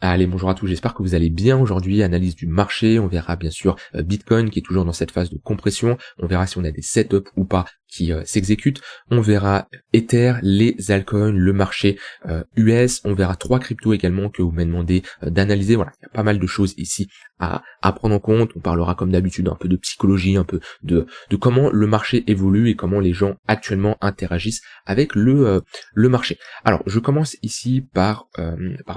Allez, bonjour à tous, j'espère que vous allez bien aujourd'hui. Analyse du marché, on verra bien sûr Bitcoin qui est toujours dans cette phase de compression, on verra si on a des setups ou pas qui s'exécutent, on verra Ether, les altcoins, le marché US, on verra 3 cryptos également que vous m'avez demandé d'analyser. Voilà, il y a pas mal de choses ici à prendre en compte. On parlera comme d'habitude un peu de psychologie, un peu de comment le marché évolue et comment les gens actuellement interagissent avec le marché. Alors, je commence ici par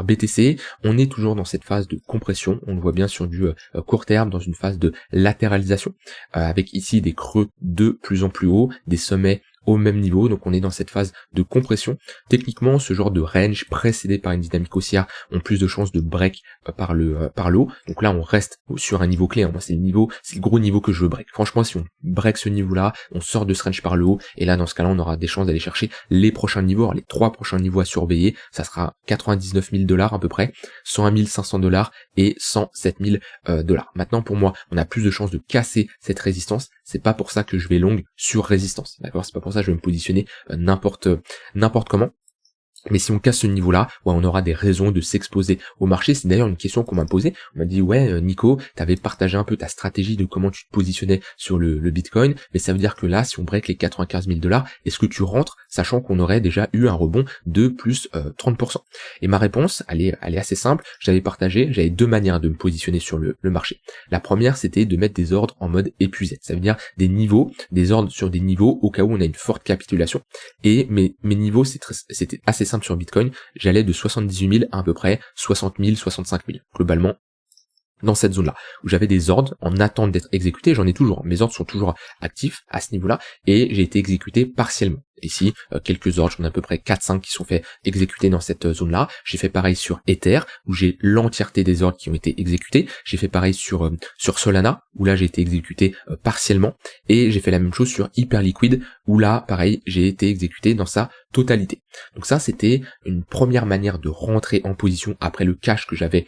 BTC. On est toujours dans cette phase de compression, on le voit bien sur du court terme, dans une phase de latéralisation, avec ici des creux de plus en plus hauts, des sommets au même niveau, donc on est dans cette phase de compression. Techniquement, ce genre de range précédé par une dynamique haussière ont plus de chances de break par le haut. Donc là, on reste sur un niveau clé. Moi, c'est le gros niveau que je veux break. Franchement, si on break ce niveau-là, on sort de ce range par le haut, et là, dans ce cas-là, on aura des chances d'aller chercher les prochains niveaux. Alors, les 3 prochains niveaux à surveiller, ça sera 99 000 $ à peu près, 101 500 $ et 107 000 $. Maintenant, pour moi, on a plus de chances de casser cette résistance. C'est pas pour ça que je vais long sur résistance, d'accord? C'est pas pour ça que je vais me positionner n'importe comment. Mais si on casse ce niveau-là, on aura des raisons de s'exposer au marché. C'est d'ailleurs une question qu'on m'a posée. On m'a dit, Nico, t'avais partagé un peu ta stratégie de comment tu te positionnais sur le Bitcoin, mais ça veut dire que là, si on break les 95 000 $, est-ce que tu rentres, sachant qu'on aurait déjà eu un rebond de plus 30%? Et ma réponse, elle est assez simple. J'avais 2 manières de me positionner sur le marché. La première, c'était de mettre des ordres en mode épuisé. Ça veut dire des ordres sur des niveaux au cas où on a une forte capitulation. Et mes niveaux, c'était assez simple sur Bitcoin, j'allais de 78 000 à peu près 60 000, 65 000, globalement, dans cette zone-là, où j'avais des ordres en attente d'être exécutés. J'en ai toujours, mes ordres sont toujours actifs à ce niveau-là, et j'ai été exécuté partiellement. Ici, quelques ordres, j'en ai à peu près 4-5 qui sont faits exécuter dans cette zone-là. J'ai fait pareil sur Ether, où j'ai l'entièreté des ordres qui ont été exécutés. J'ai fait pareil sur Solana, où là j'ai été exécuté partiellement. Et j'ai fait la même chose sur Hyperliquid, où là, pareil, j'ai été exécuté dans sa totalité. Donc ça, c'était une première manière de rentrer en position après le cash que j'avais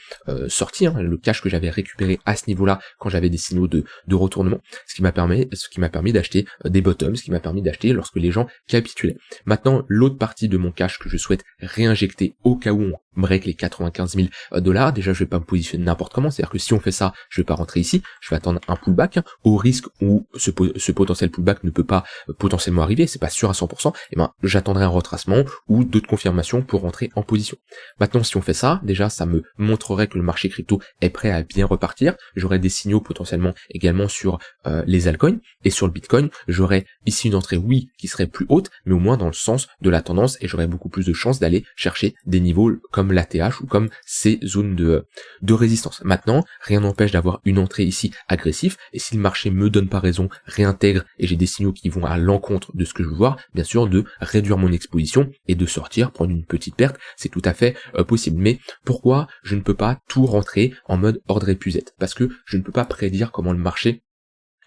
sorti, le cash que j'avais récupéré à ce niveau-là quand j'avais des signaux de retournement, ce qui m'a permis d'acheter des bottoms, ce qui m'a permis d'acheter lorsque les gens capitulaient. Maintenant, l'autre partie de mon cash que je souhaite réinjecter au cas où on break les 95 000 $, déjà je vais pas me positionner n'importe comment, c'est-à-dire que si on fait ça, je vais pas rentrer ici, je vais attendre un pullback, au risque où ce potentiel pullback ne peut pas potentiellement arriver, c'est pas sûr à 100%, et j'attendrai un retracement ou d'autres confirmations pour rentrer en position. Maintenant, si on fait ça, déjà ça me montrerait que le marché crypto est prêt à bien repartir, j'aurai des signaux potentiellement également sur les altcoins, et sur le Bitcoin, j'aurai ici une entrée, oui, qui serait plus haute, mais au moins dans le sens de la tendance, et j'aurai beaucoup plus de chances d'aller chercher des niveaux comme l'ATH ou comme ces zones de résistance. Maintenant, rien n'empêche d'avoir une entrée ici agressive, et si le marché me donne pas raison, réintègre, et j'ai des signaux qui vont à l'encontre de ce que je veux voir, bien sûr, de réduire mon exposition et de sortir, prendre une petite perte, c'est tout à fait possible. Mais pourquoi je ne peux pas tout rentrer en mode ordre épuisette? Parce que je ne peux pas prédire comment le marché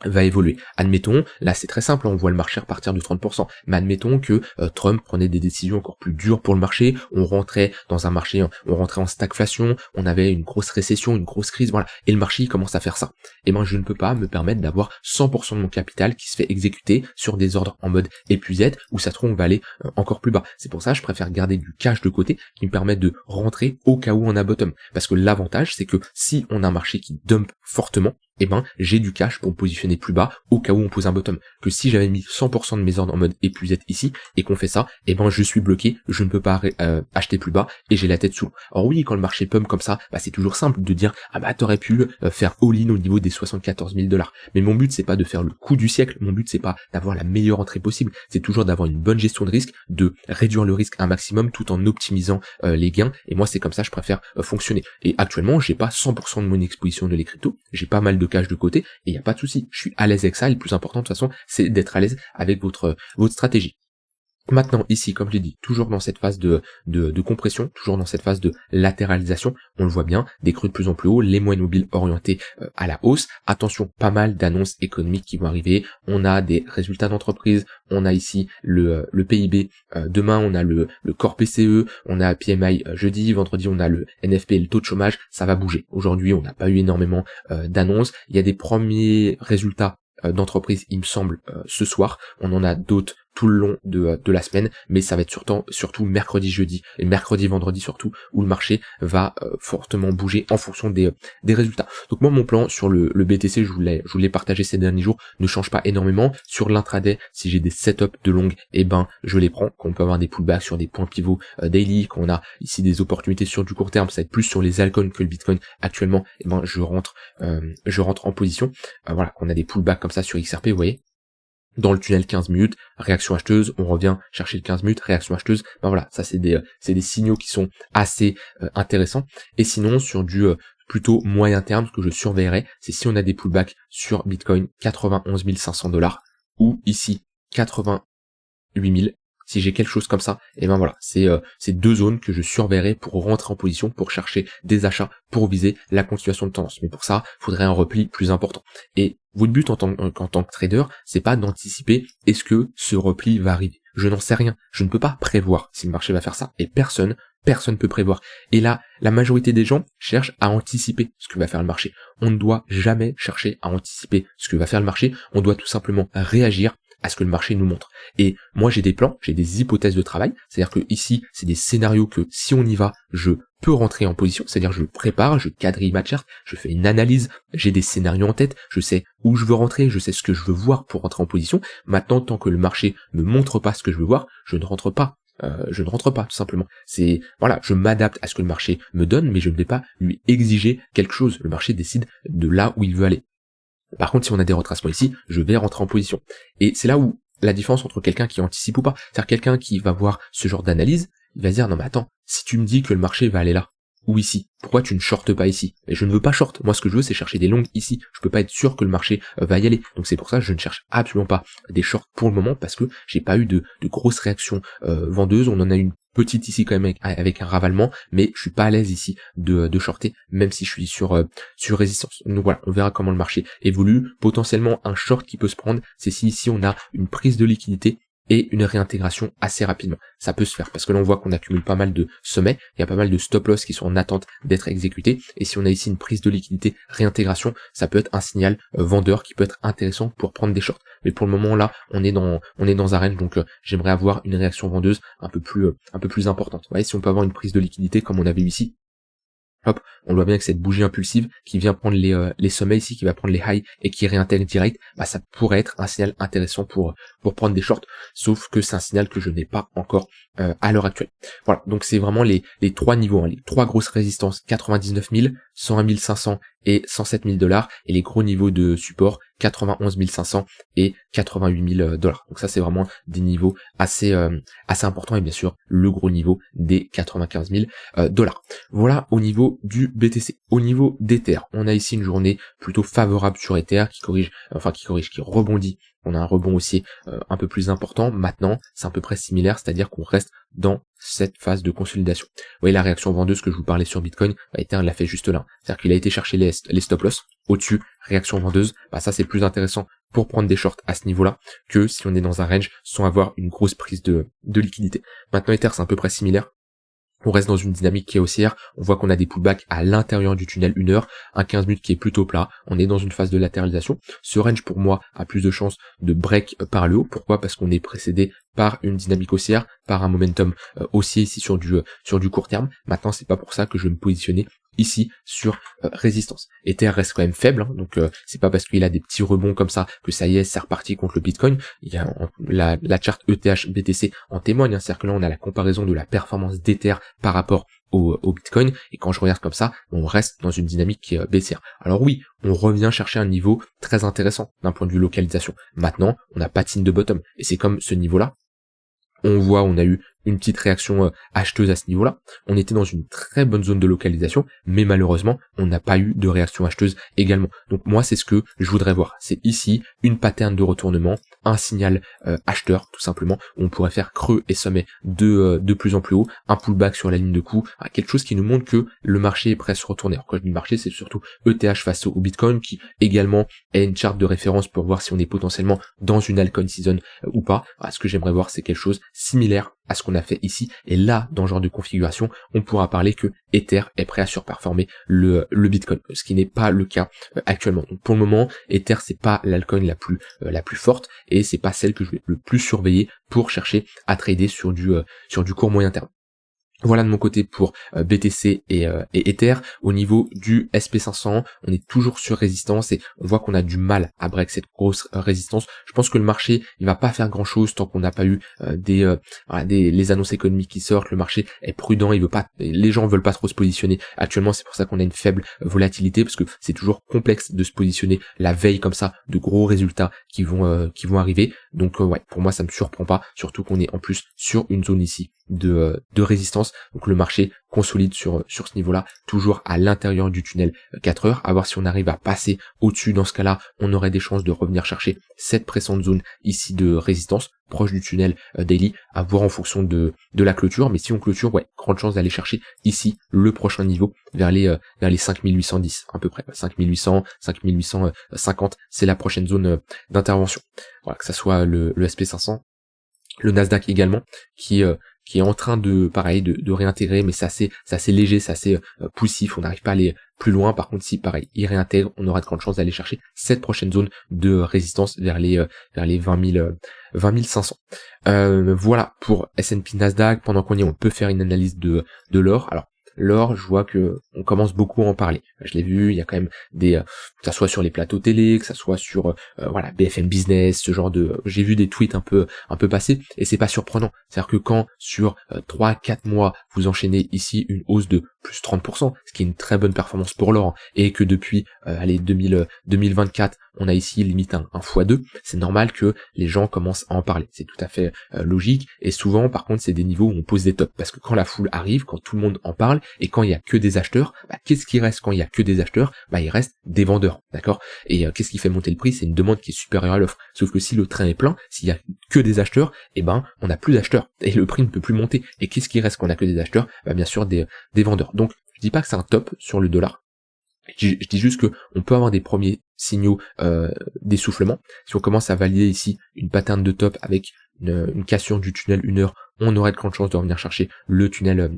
va évoluer. Admettons, là c'est très simple, on voit le marché repartir de 30%, mais admettons que Trump prenait des décisions encore plus dures pour le marché, on rentrait dans un marché, on rentrait en stagflation, on avait une grosse récession, une grosse crise, voilà, et le marché il commence à faire ça. Et je ne peux pas me permettre d'avoir 100% de mon capital qui se fait exécuter sur des ordres en mode épuisette, où ça se trouve on va aller encore plus bas. C'est pour ça que je préfère garder du cash de côté qui me permet de rentrer au cas où on a bottom. Parce que l'avantage c'est que si on a un marché qui dump fortement, j'ai du cash pour me positionner plus bas au cas où on pose un bottom. Que si j'avais mis 100% de mes ordres en mode épuisette ici et qu'on fait ça, je suis bloqué, je ne peux pas acheter plus bas et j'ai la tête sous l'eau. Or oui, quand le marché pump comme ça, c'est toujours simple de dire t'aurais pu faire all-in au niveau des 74 000 $. Mais mon but c'est pas de faire le coup du siècle, mon but c'est pas d'avoir la meilleure entrée possible, c'est toujours d'avoir une bonne gestion de risque, de réduire le risque un maximum tout en optimisant les gains. Et moi c'est comme ça je préfère fonctionner. Et actuellement j'ai pas 100% de mon exposition de les cryptos, j'ai pas mal de cash de côté et il n'y a pas de souci, je suis à l'aise avec ça, et le plus important de toute façon c'est d'être à l'aise avec votre stratégie. Maintenant, ici, comme je l'ai dit, toujours dans cette phase de compression, toujours dans cette phase de latéralisation, on le voit bien, des creux de plus en plus haut, les moyennes mobiles orientés à la hausse. Attention, pas mal d'annonces économiques qui vont arriver. On a des résultats d'entreprise, on a ici le PIB, demain on a le Core PCE, on a PMI jeudi, vendredi on a le NFP et le taux de chômage, ça va bouger. Aujourd'hui, on n'a pas eu énormément d'annonces. Il y a des premiers résultats d'entreprise, il me semble, ce soir. On en a d'autres tout le long de la semaine, mais ça va être surtout mercredi, jeudi et mercredi, vendredi surtout, où le marché va fortement bouger en fonction des résultats. Donc moi mon plan sur le BTC, je vous l'ai partagé ces derniers jours, ne change pas énormément. Sur l'intraday, si j'ai des setups de longue, eh ben je les prends. Quand on peut avoir des pullbacks sur des points pivots daily, quand on a ici des opportunités sur du court terme, ça va être plus sur les altcoins que le Bitcoin actuellement, eh ben je rentre en position. Voilà, quand on a des pullbacks comme ça sur XRP, vous voyez, dans le tunnel 15 minutes, réaction acheteuse, on revient chercher le 15 minutes, réaction acheteuse, ben voilà, ça c'est des signaux qui sont assez intéressants. Et sinon, sur du plutôt moyen terme, ce que je surveillerai, c'est si on a des pullbacks sur Bitcoin 91 500 $, ou ici 88 000. Si j'ai quelque chose comme ça, et ben voilà, c'est deux zones que je surveillerai pour rentrer en position, pour chercher des achats, pour viser la continuation de tendance. Mais pour ça, il faudrait un repli plus important. Et votre but en tant que trader, c'est pas d'anticiper est-ce que ce repli va arriver. Je n'en sais rien. Je ne peux pas prévoir si le marché va faire ça. Et personne peut prévoir. Et là, la majorité des gens cherchent à anticiper ce que va faire le marché. On ne doit jamais chercher à anticiper ce que va faire le marché. On doit tout simplement réagir à ce que le marché nous montre. Et moi j'ai des plans, j'ai des hypothèses de travail, c'est-à-dire que ici c'est des scénarios que si on y va, je peux rentrer en position, c'est-à-dire je prépare, je quadrille ma charte, je fais une analyse, j'ai des scénarios en tête, je sais où je veux rentrer, je sais ce que je veux voir pour rentrer en position. Maintenant, tant que le marché me montre pas ce que je veux voir, je ne rentre pas. Tout simplement. C'est voilà, je m'adapte à ce que le marché me donne, mais je ne vais pas lui exiger quelque chose. Le marché décide de là où il veut aller. Par contre, si on a des retracements ici, je vais rentrer en position. Et c'est là où la différence entre quelqu'un qui anticipe ou pas. C'est-à-dire quelqu'un qui va voir ce genre d'analyse, il va se dire non mais attends, si tu me dis que le marché va aller là, ou ici, pourquoi tu ne shortes pas ici? Et je ne veux pas short. Moi ce que je veux c'est chercher des longues ici. Je peux pas être sûr que le marché va y aller. Donc c'est pour ça que je ne cherche absolument pas des shorts pour le moment, parce que j'ai pas eu de grosses réactions vendeuses. On en a une petite ici quand même avec un ravalement, mais je suis pas à l'aise ici de shorter, même si je suis sur résistance. Donc voilà, on verra comment le marché évolue. Potentiellement un short qui peut se prendre, c'est si ici on a une prise de liquidité et une réintégration assez rapidement. Ça peut se faire, parce que là on voit qu'on accumule pas mal de sommets, il y a pas mal de stop loss qui sont en attente d'être exécutés, et si on a ici une prise de liquidité, réintégration, ça peut être un signal vendeur qui peut être intéressant pour prendre des shorts. Mais pour le moment là, on est dans un range, donc j'aimerais avoir une réaction vendeuse un peu plus importante. Vous voyez, si on peut avoir une prise de liquidité comme on avait eu ici, hop, on voit bien que cette bougie impulsive qui vient prendre les sommets ici, qui va prendre les highs et qui réintègre direct, bah ça pourrait être un signal intéressant pour prendre des shorts, sauf que c'est un signal que je n'ai pas encore à l'heure actuelle. Voilà, donc c'est vraiment les trois niveaux, hein, les trois grosses résistances, 99 000, 101 500 et 107 000 $, et les gros niveaux de support, 91 500 et 88 000 $. Donc ça c'est vraiment des niveaux assez importants, et bien sûr le gros niveau des 95 000 $. Voilà au niveau du BTC. Au niveau d'Ether, on a ici une journée plutôt favorable sur Ether qui rebondit. On a un rebond aussi un peu plus important. Maintenant, c'est à peu près similaire, c'est-à-dire qu'on reste dans cette phase de consolidation. Vous voyez la réaction vendeuse que je vous parlais sur Bitcoin, Ether l'a fait juste là. C'est-à-dire qu'il a été chercher les stop loss au-dessus, réaction vendeuse. Bah ça c'est plus intéressant pour prendre des shorts à ce niveau-là que si on est dans un range sans avoir une grosse prise de liquidité. Maintenant Ether c'est à peu près similaire. On reste dans une dynamique qui est haussière, on voit qu'on a des pullbacks à l'intérieur du tunnel 1 heure, un 15 minutes qui est plutôt plat, on est dans une phase de latéralisation. Ce range pour moi a plus de chances de break par le haut. Pourquoi? Parce qu'on est précédé par une dynamique haussière, par un momentum haussier ici sur du court terme. Maintenant c'est pas pour ça que je vais me positionner ici sur résistance. Ether reste quand même faible, hein, donc c'est pas parce qu'il a des petits rebonds comme ça que ça y est, c'est reparti contre le Bitcoin. Il y a la charte ETH BTC en témoigne, hein, c'est-à-dire que là on a la comparaison de la performance d'Ether par rapport au Bitcoin, et quand je regarde comme ça, on reste dans une dynamique qui est baissière. Alors oui, on revient chercher un niveau très intéressant d'un point de vue localisation. Maintenant, on n'a pas de signe de bottom, et c'est comme ce niveau-là. On a eu une petite réaction acheteuse à ce niveau-là. On était dans une très bonne zone de localisation, mais malheureusement, on n'a pas eu de réaction acheteuse également. Donc moi, c'est ce que je voudrais voir. C'est ici une pattern de retournement, un signal acheteur, tout simplement, où on pourrait faire creux et sommet de plus en plus haut, un pullback sur la ligne de coup, quelque chose qui nous montre que le marché est prêt à se retourner. Alors quand je dis marché, c'est surtout ETH face au Bitcoin, qui également est une charte de référence pour voir si on est potentiellement dans une altcoin season ou pas. Ce que j'aimerais voir, c'est quelque chose similaire à ce qu'on a fait ici. Et là, dans ce genre de configuration, on pourra parler que Ether est prêt à surperformer le Bitcoin, ce qui n'est pas le cas actuellement. Donc pour le moment, Ether c'est pas l'altcoin la plus forte et c'est pas celle que je vais le plus surveiller pour chercher à trader sur du court moyen terme. Voilà de mon côté pour BTC et Ether. Au niveau du SP500, on est toujours sur résistance et on voit qu'on a du mal à break cette grosse résistance. Je pense que le marché, il va pas faire grand chose tant qu'on n'a pas eu les annonces économiques qui sortent. Le marché est prudent, les gens veulent pas trop se positionner. Actuellement, c'est pour ça qu'on a une faible volatilité parce que c'est toujours complexe de se positionner la veille comme ça de gros résultats qui vont arriver. Donc ouais, pour moi ça me surprend pas, surtout qu'on est en plus sur une zone ici de résistance. Donc le marché consolide sur ce niveau-là, toujours à l'intérieur du tunnel 4 heures. À voir si on arrive à passer au-dessus. Dans ce cas-là, on aurait des chances de revenir chercher cette pressante zone ici de résistance proche du tunnel daily, à voir en fonction de la clôture. Mais si on clôture, ouais, grande chance d'aller chercher ici le prochain niveau vers les 5810 à peu près, 5800, 5850, c'est la prochaine zone d'intervention. Voilà, que ça soit le SP500, le Nasdaq également, qui est en train de réintégrer, mais c'est assez léger, c'est assez poussif, on n'arrive pas à aller plus loin. Par contre, si pareil, il réintègre, on aura de grandes chances d'aller chercher cette prochaine zone de résistance vers les 20 500. Voilà pour S&P Nasdaq. Pendant qu'on y est, on peut faire une analyse de l'or. Alors l'or, je vois que on commence beaucoup à en parler. Je l'ai vu, il y a quand même que ça soit sur les plateaux télé, que ça soit sur BFM Business, ce genre de, j'ai vu des tweets un peu passer, et c'est pas surprenant. C'est-à-dire que quand sur 3-4 mois vous enchaînez ici une hausse de plus 30%, ce qui est une très bonne performance pour l'or, et que depuis 2024 on a ici limite un x2, c'est normal que les gens commencent à en parler. C'est tout à fait logique, et souvent par contre c'est des niveaux où on pose des tops, parce que quand la foule arrive, quand tout le monde en parle, et quand il y a que des acheteurs, qu'est-ce qui reste quand il y a que des acheteurs? Il reste des vendeurs, d'accord? Et qu'est-ce qui fait monter le prix? C'est une demande qui est supérieure à l'offre. Sauf que si le train est plein, s'il y a que des acheteurs, on n'a plus d'acheteurs, et le prix ne peut plus monter. Et qu'est-ce qui reste quand on a que des acheteurs? Bien sûr des vendeurs. Donc je dis pas que c'est un top sur le dollar. Je dis juste que on peut avoir des premiers signaux d'essoufflement. Si on commence à valider ici une pattern de top avec une cassure du tunnel 1 heure, on aurait de grandes chances de revenir chercher le tunnel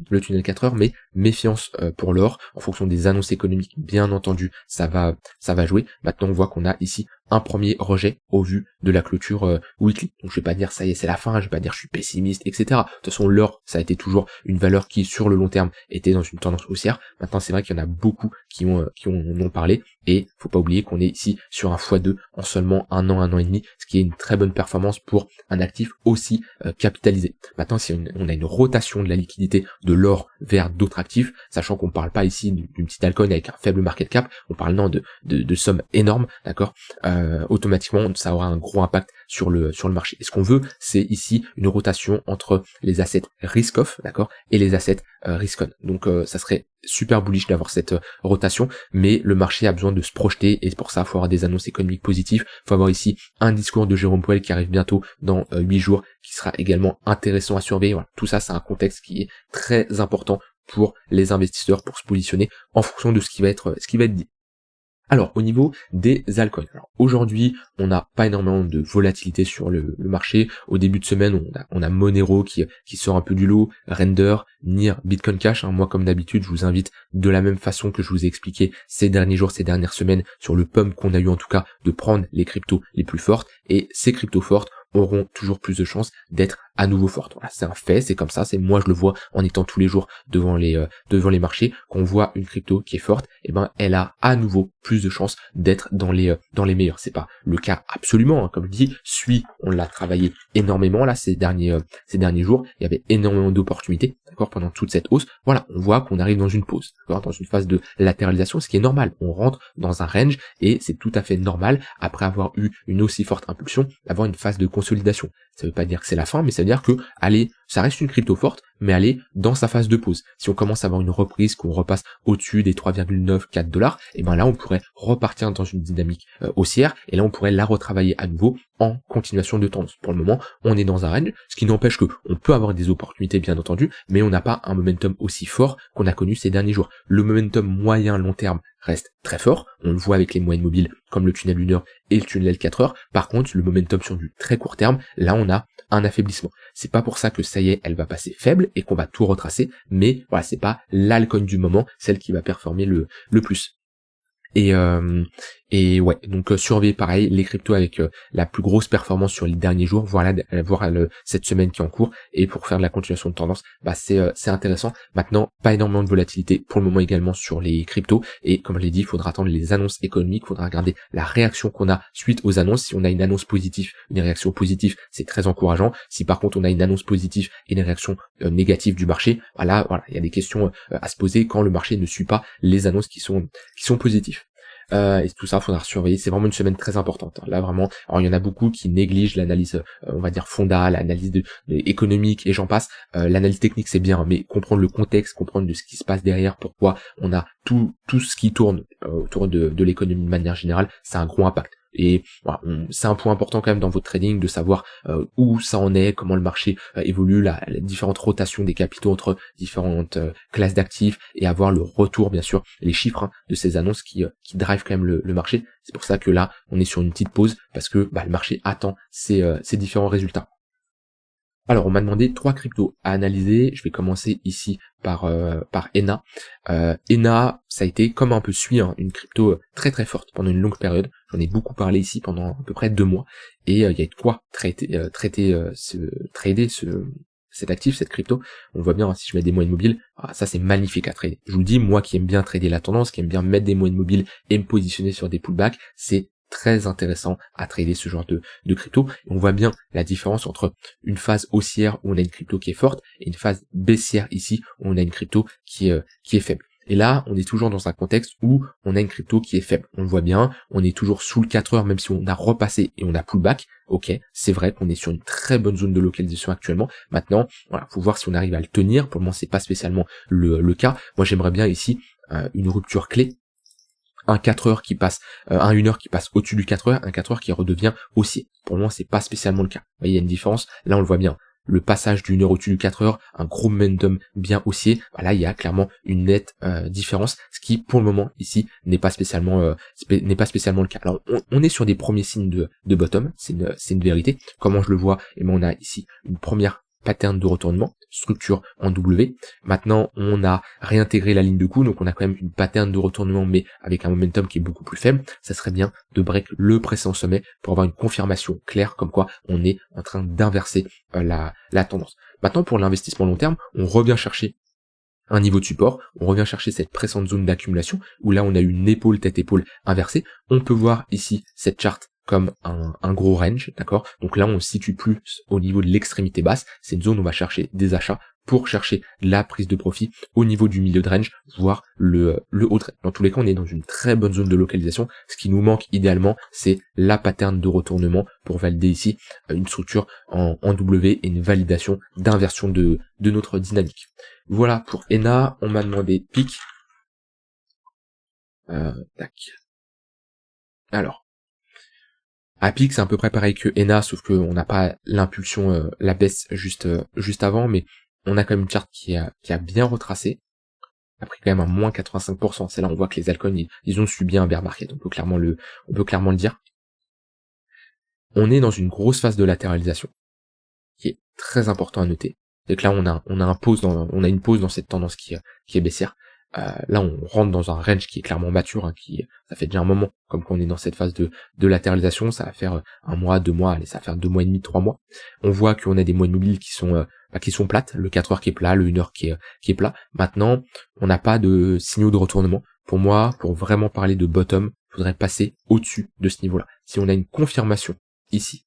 4 heures, mais méfiance pour l'or, en fonction des annonces économiques, bien entendu, ça va jouer. Maintenant on voit qu'on a ici un premier rejet au vu de la clôture weekly. Donc je vais pas dire ça y est c'est la fin, je vais pas dire je suis pessimiste, etc. De toute façon l'or ça a été toujours une valeur qui sur le long terme était dans une tendance haussière. Maintenant c'est vrai qu'il y en a beaucoup qui ont parlé, et faut pas oublier qu'on est ici sur un x2 en seulement un an et demi, ce qui est une très bonne performance pour un actif aussi capitalisé. Maintenant si on a une rotation de la liquidité de l'or vers d'autres actifs, sachant qu'on parle pas ici d'une petite altcoin avec un faible market cap, on parle non de sommes énormes, d'accord, automatiquement ça aura un gros impact sur le marché. Et ce qu'on veut, c'est ici une rotation entre les assets risk off, d'accord, et les assets risk on. Donc ça serait super bullish d'avoir cette rotation, mais le marché a besoin de se projeter, et pour ça il faut avoir des annonces économiques positives. Il faut avoir ici un discours de Jérôme Powell qui arrive bientôt dans 8 jours, qui sera également intéressant à surveiller. Voilà, tout ça c'est un contexte qui est très important pour les investisseurs pour se positionner en fonction de ce qui va être dit. Alors au niveau des altcoins, aujourd'hui on n'a pas énormément de volatilité sur le marché. Au début de semaine on a Monero qui sort un peu du lot, Render, NIR, Bitcoin Cash. Moi comme d'habitude je vous invite de la même façon que je vous ai expliqué ces derniers jours, ces dernières semaines sur le pump qu'on a eu en tout cas, de prendre les cryptos les plus fortes, et ces cryptos fortes auront toujours plus de chances d'être à nouveau fortes. Voilà, c'est un fait, c'est comme ça, c'est moi je le vois en étant tous les jours devant les marchés, qu'on voit une crypto qui est forte, elle a à nouveau plus de chances d'être dans les meilleurs. C'est pas le cas absolument, comme je dis, on l'a travaillé énormément là ces derniers jours, il y avait énormément d'opportunités, d'accord, pendant toute cette hausse. Voilà, on voit qu'on arrive dans une pause, d'accord, dans une phase de latéralisation, ce qui est normal. On rentre dans un range et c'est tout à fait normal, après avoir eu une aussi forte impulsion, d'avoir une phase de consolidation. Ça veut pas dire que c'est la fin, mais ça veut dire que, ça reste une crypto forte, mais elle est dans sa phase de pause. Si on commence à avoir une reprise, qu'on repasse au-dessus des 3,94 dollars, là on pourrait repartir dans une dynamique haussière, et là on pourrait la retravailler à nouveau en continuation de tendance. Pour le moment, on est dans un range, ce qui n'empêche que on peut avoir des opportunités bien entendu, mais on n'a pas un momentum aussi fort qu'on a connu ces derniers jours. Le momentum moyen long terme reste très fort, on le voit avec les moyennes mobiles comme le tunnel 1 heure et le tunnel 4 heures. Par contre, le momentum sur du très court terme, là on a un affaiblissement. C'est pas pour ça que ça ça y est, elle va passer faible et qu'on va tout retracer, mais voilà, c'est pas l'alcool du moment, celle qui va performer le plus. Et ouais, donc surveiller pareil les cryptos avec la plus grosse performance sur les derniers jours, voir cette semaine qui est en cours, et pour faire de la continuation de tendance, c'est intéressant. Maintenant, pas énormément de volatilité pour le moment également sur les cryptos, et comme je l'ai dit, il faudra attendre les annonces économiques, il faudra regarder la réaction qu'on a suite aux annonces. Si on a une annonce positive, une réaction positive, c'est très encourageant. Si par contre on a une annonce positive et une réaction négative du marché, voilà, il y a des questions à se poser quand le marché ne suit pas les annonces qui sont positifs. Et tout ça, faudra surveiller. C'est vraiment une semaine très importante. Là, vraiment, alors il y en a beaucoup qui négligent l'analyse, on va dire fonda, l'analyse économique et j'en passe. L'analyse technique, c'est bien, mais comprendre le contexte, comprendre de ce qui se passe derrière, pourquoi on a tout ce qui tourne autour de l'économie de manière générale, c'est un gros impact. Et voilà, c'est un point important quand même dans votre trading de savoir où ça en est, comment le marché évolue, la différentes rotations des capitaux entre différentes classes d'actifs, et avoir le retour, bien sûr, les chiffres de ces annonces qui drivent quand même le marché. C'est pour ça que là, on est sur une petite pause, parce que le marché attend ces différents résultats. Alors, on m'a demandé 3 cryptos à analyser. Je vais commencer ici par ENA. ENA, ça a été comme un peu une crypto très très forte pendant une longue période. J'en ai beaucoup parlé ici pendant à peu près 2 mois. Et il y a de quoi trader cet actif, cette crypto. On voit bien, si je mets des moyennes mobiles, ça c'est magnifique à trader. Je vous le dis, moi qui aime bien trader la tendance, qui aime bien mettre des moyennes mobiles et me positionner sur des pullbacks, c'est très intéressant à trader ce genre de crypto. Et on voit bien la différence entre une phase haussière où on a une crypto qui est forte et une phase baissière ici où on a une crypto qui est faible. Et là, on est toujours dans un contexte où on a une crypto qui est faible. On le voit bien, on est toujours sous le 4 heures, même si on a repassé et on a pullback. Ok, c'est vrai qu'on est sur une très bonne zone de localisation actuellement. Maintenant, voilà, faut voir si on arrive à le tenir. Pour le moment, c'est pas spécialement le cas. Moi, j'aimerais bien ici une rupture clé. Un 4 heures qui passe, un 1 heure qui passe au-dessus du 4 heures, un 4 heures qui redevient haussier. Pour le moment, c'est pas spécialement le cas. Vous voyez, il y a une différence. Là, on le voit bien. Le passage d'une heure au-dessus du 4 heures, un gros momentum bien haussier. Là, il y a clairement une nette différence, ce qui, pour le moment, ici, n'est pas spécialement le cas. Alors, on est sur des premiers signes de bottom. C'est une vérité. Comment je le vois? Eh ben, on a ici une première pattern de retournement, structure en W. Maintenant, on a réintégré la ligne de coup, donc on a quand même une pattern de retournement, mais avec un momentum qui est beaucoup plus faible. Ça serait bien de break le précédent sommet pour avoir une confirmation claire comme quoi on est en train d'inverser la tendance. Maintenant, pour l'investissement long terme, on revient chercher un niveau de support, on revient chercher cette précédente zone d'accumulation, où là on a eu une épaule, tête-épaule inversée. On peut voir ici cette charte comme un gros range, d'accord? Donc là, on se situe plus au niveau de l'extrémité basse. C'est une zone où on va chercher des achats pour chercher la prise de profit au niveau du milieu de range, voire le haut de range. Dans tous les cas, on est dans une très bonne zone de localisation. Ce qui nous manque idéalement, c'est la pattern de retournement pour valider ici une structure en W et une validation d'inversion de notre dynamique. Voilà pour ENA. On m'a demandé PIC. Tac. Alors. À PIC, c'est à peu près pareil que ENA, sauf qu'on n'a pas l'impulsion, la baisse juste avant, mais on a quand même une charte qui a bien retracé. A pris quand même un moins 85%. C'est là on voit que les altcoins, ils ont subi un bear market. On peut clairement le dire. On est dans une grosse phase de latéralisation, qui est très important à noter. C'est que là, on a une pause dans cette tendance qui est baissière. Là, on rentre dans un range qui est clairement mature, ça fait déjà un moment, comme qu'on est dans cette phase de latéralisation, ça va faire 1 mois, 2 mois, allez, ça va faire 2 mois et demi, 3 mois. On voit qu'on a des moyennes mobiles qui sont plates, le 4 heures qui est plat, le 1 heure qui est plat. Maintenant, on n'a pas de signaux de retournement. Pour moi, pour vraiment parler de bottom, il faudrait passer au-dessus de ce niveau-là. Si on a une confirmation ici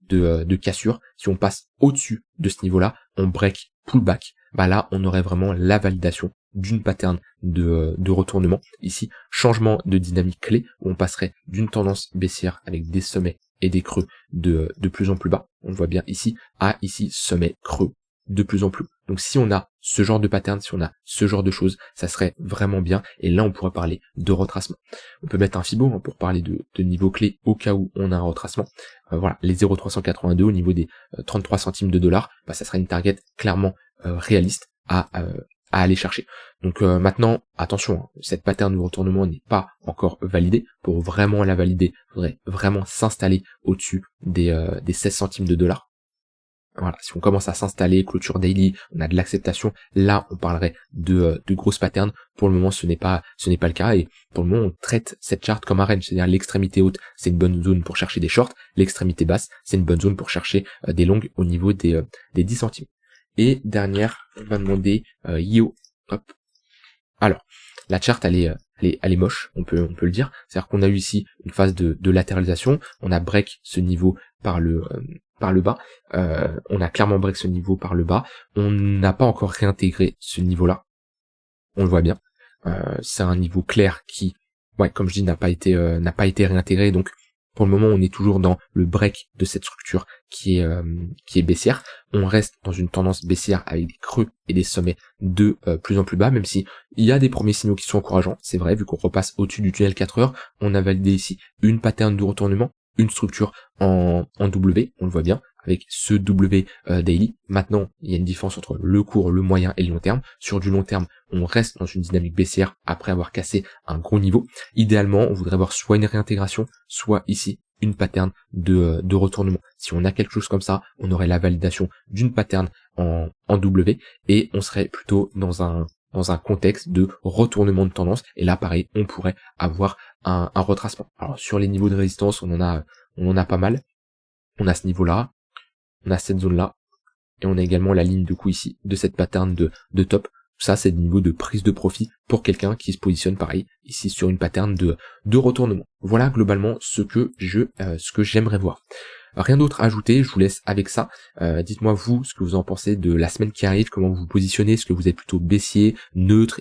de cassure, si on passe au-dessus de ce niveau-là, on break pullback, là, on aurait vraiment la validation d'une pattern de retournement. Ici, changement de dynamique clé, où on passerait d'une tendance baissière avec des sommets et des creux de plus en plus bas. On le voit bien ici, à ici, sommet creux de plus en plus. Donc si on a ce genre de pattern, si on a ce genre de choses, ça serait vraiment bien. Et là, on pourrait parler de retracement. On peut mettre un Fibo pour parler de niveau clé au cas où on a un retracement. Voilà, les 0,382 au niveau des 33 centimes de dollars, ça serait une target clairement réaliste à aller chercher. Donc maintenant, attention, cette pattern de retournement n'est pas encore validée. Pour vraiment la valider, il faudrait vraiment s'installer au-dessus des 16 centimes de dollars. Voilà, si on commence à s'installer, clôture daily, on a de l'acceptation, là on parlerait de grosses patterns. Pour le moment ce n'est pas le cas, et pour le moment on traite cette charte comme un range, c'est-à-dire l'extrémité haute c'est une bonne zone pour chercher des shorts, l'extrémité basse c'est une bonne zone pour chercher des longues au niveau des 10 centimes. Et dernière, on va demander Yo. Hop. Alors, la charte elle est moche, on peut le dire. C'est-à-dire qu'on a eu ici une phase de latéralisation, on a break ce niveau par le bas, on a clairement break ce niveau par le bas, on n'a pas encore réintégré ce niveau-là, on le voit bien. C'est un niveau clair qui, ouais, comme je dis, n'a pas été réintégré, donc pour le moment on est toujours dans le break de cette structure qui est baissière. On reste dans une tendance baissière avec des creux et des sommets de plus en plus bas, même si il y a des premiers signaux qui sont encourageants, c'est vrai, vu qu'on repasse au-dessus du tunnel 4 heures, on a validé ici une pattern de retournement, une structure en W, on le voit bien, avec ce W daily. Maintenant, il y a une différence entre le court, le moyen et le long terme. Sur du long terme, on reste dans une dynamique baissière après avoir cassé un gros niveau. Idéalement, on voudrait voir soit une réintégration, soit ici une pattern de retournement. Si on a quelque chose comme ça, on aurait la validation d'une pattern en W, et on serait plutôt dans un contexte de retournement de tendance, et là pareil on pourrait avoir un retracement. Alors sur les niveaux de résistance on en a pas mal, on a ce niveau là, on a cette zone là, et on a également la ligne de coup ici de cette pattern de top. Ça c'est des niveaux de prise de profit pour quelqu'un qui se positionne pareil ici sur une pattern de retournement. Voilà globalement ce que j'aimerais voir. Rien d'autre à ajouter, je vous laisse avec ça. Dites-moi vous ce que vous en pensez de la semaine qui arrive, comment vous vous positionnez, est-ce que vous êtes plutôt baissier, neutre,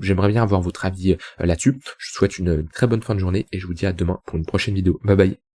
j'aimerais bien avoir votre avis là-dessus. Je vous souhaite une très bonne fin de journée et je vous dis à demain pour une prochaine vidéo. Bye bye.